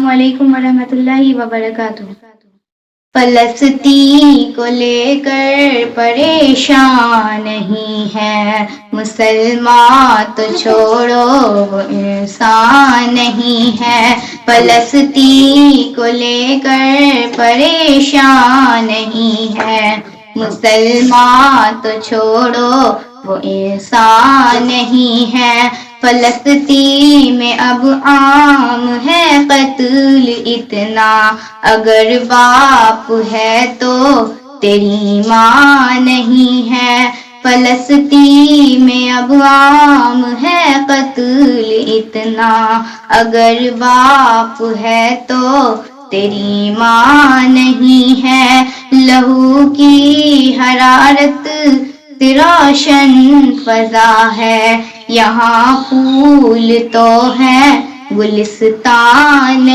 السلام علیکم ورحمۃ اللہ وبرکاتہ۔ فلسطین کو لے کر پریشان نہیں ہے مسلمان، تو چھوڑو وہ انسان نہیں ہے۔ فلسطین کو لے کر پریشان نہیں ہے مسلمان، تو چھوڑو وہ انسان نہیں ہے۔ فلسطین میں اب عام ہے قتل اتنا، اگر باپ ہے تو تیری ماں نہیں ہے۔ فلسطین میں اب عام ہے قتل اتنا، اگر باپ ہے تو تیری ماں نہیں ہے۔ لہو کی حرارت سے روشن فضا ہے، یہاں پھول تو ہے گلستان